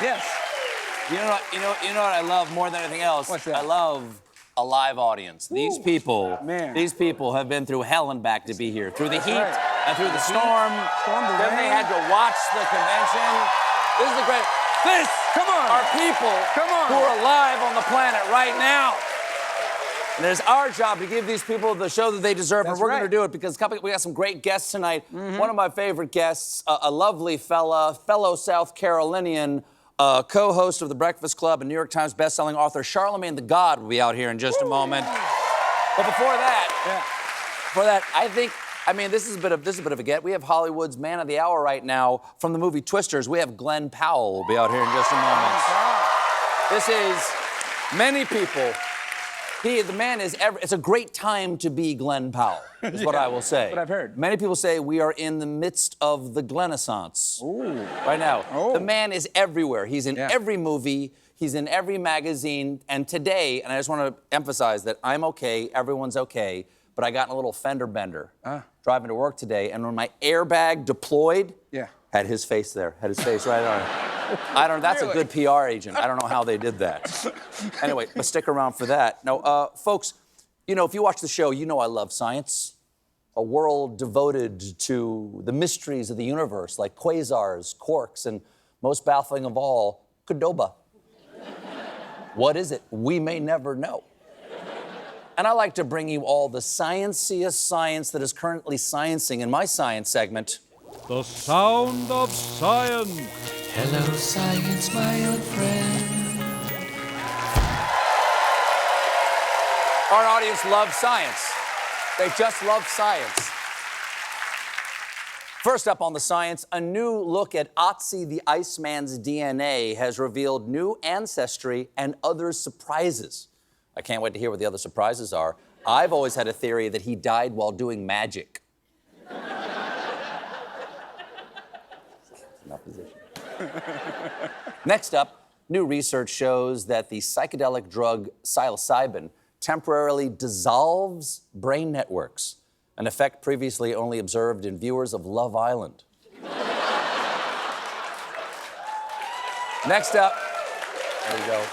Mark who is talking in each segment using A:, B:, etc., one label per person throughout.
A: Yes.
B: You know what I love more than anything else?
A: What's that?
B: I love a live audience. These people have been through hell and back to be here. Through the heat and through the storm. Then they had to watch the convention. This is the great. This are people who are alive on the planet right now. And it's our job to give these people the show that they deserve, and we're going to do it because we got some great guests tonight. One of my favorite guests, a lovely fellow South Carolinian, co-host of The Breakfast Club and New York Times bestselling author Charlemagne the God will be out here in just a moment. But before that, I mean, this is a bit of a get. We have Hollywood's man of the hour right now from the movie Twisters. We have Glenn Powell will be out here in just a moment. This is many people. The man is it's a great time to be Glenn Powell, is what I will say.
A: That's what I've heard.
B: Many people say we are in the midst of the Glennaissance right now. The man is everywhere. He's in every movie. He's in every magazine. And today, and I just want to emphasize that I'm okay, everyone's okay, but I got in a little fender bender driving to work today, and when my airbag deployed, had his face there, had his face right on it. That's a good PR agent. I don't know how they did that. Anyway, but stick around for that. Now, folks, you know, if you watch the show, you know I love science. A world devoted to the mysteries of the universe, like quasars, quarks, and most baffling of all, Qdoba. What is it? We may never know. And I like to bring you all the scienciest science that is currently sciencing in my science segment.
C: The sound of science.
D: Hello, science, my old friend.
B: Our audience loves science. They just love science. First up on the science, a new look at Otzi the Iceman's DNA has revealed new ancestry and other surprises. I can't wait to hear what the other surprises are. I've always had a theory that he died while doing magic. Enough position. Next up, new research shows that the psychedelic drug Psilocybin temporarily dissolves brain networks, an effect previously only observed in viewers of Love Island. Next up, there we go.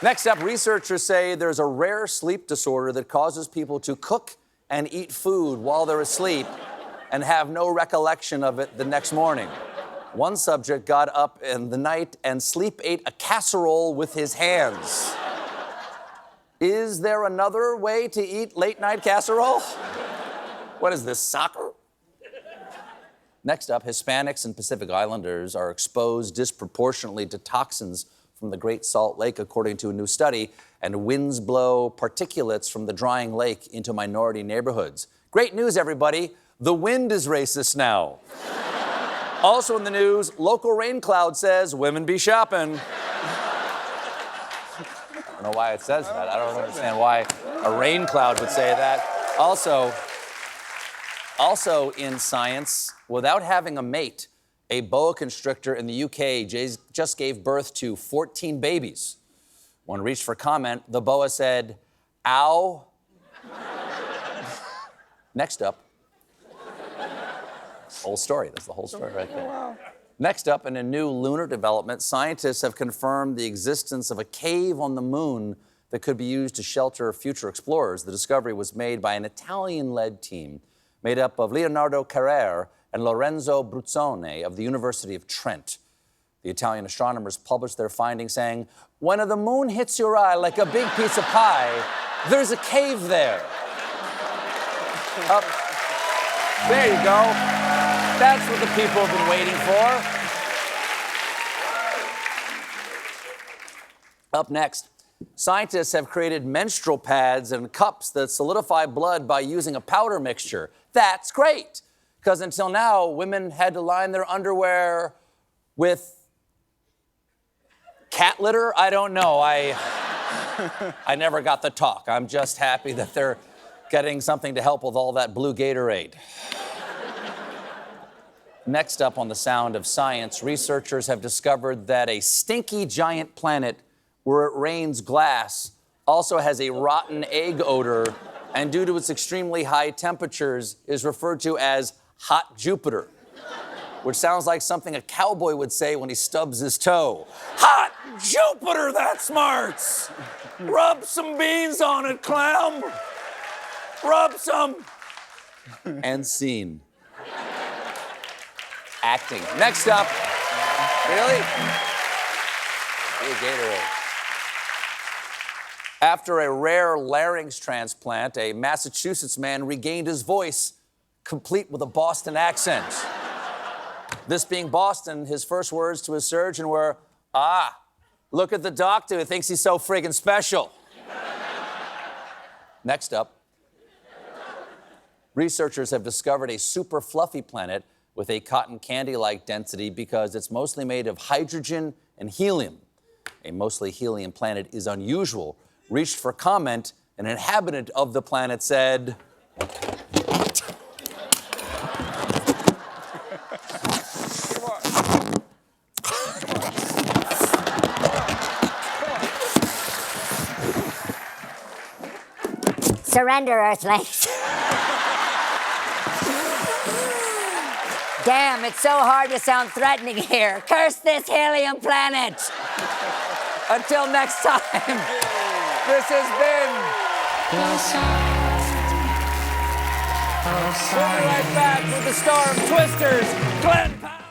B: Next up, researchers say there's a rare sleep disorder that causes people to cook and eat food while they're asleep and have no recollection of it the next morning. One subject got up in the night and sleep ate a casserole with his hands. Is there another way to eat late-night casserole? What is this, soccer? Next up, Hispanics and Pacific Islanders are exposed disproportionately to toxins from the Great Salt Lake, according to a new study, and winds blow particulates from the drying lake into minority neighborhoods. Great news, everybody. The wind is racist now. Also in the news, local rain cloud says, women be shopping. I don't know why it says that. I don't understand why a rain cloud would say that. Also in science, without having a mate, a boa constrictor in the UK just gave birth to 14 babies. When reached for comment, the boa said, ow. Next up, whole story. That's the whole story right there. Wow. Next up, in a new lunar development, scientists have confirmed the existence of a cave on the moon that could be used to shelter future explorers. The discovery was made by an Italian-led team made up of Leonardo Carrere and Lorenzo Bruzzone of the University of Trent. The Italian astronomers published their findings saying, when the moon hits your eye like a big piece of pie, there's a cave there. There you go. That's what the people have been waiting for. Up next, scientists have created menstrual pads and cups that solidify blood by using a powder mixture. That's great, because until now, women had to line their underwear with cat litter? I don't know. I never got the talk. I'm just happy that they're getting something to help with all that blue Gatorade. Next up on the sound of science, researchers have discovered that a stinky giant planet where it rains glass also has a rotten egg odor, and due to its extremely high temperatures is referred to as hot Jupiter. which sounds like something a cowboy would say when he stubs his toe. Hot Jupiter, that smarts! Rub some beans on it, clam! Rub some! And scene. Acting. Next up. Really? Hey, Gatorade. After a rare larynx transplant, a Massachusetts man regained his voice, complete with a Boston accent. This being Boston, his first words to his surgeon were, look at the doctor who thinks he's so friggin' special. Next up. Researchers have discovered a super fluffy planet with a cotton candy-like density because it's mostly made of hydrogen and helium. A mostly helium planet is unusual. Reached for comment, an inhabitant of the planet said,
A: Surrender, Earthlings. Damn, it's so hard to sound threatening here. Curse this helium planet. Until next time, this has been... We'll be right back with the star of Twisters, Glenn Powell.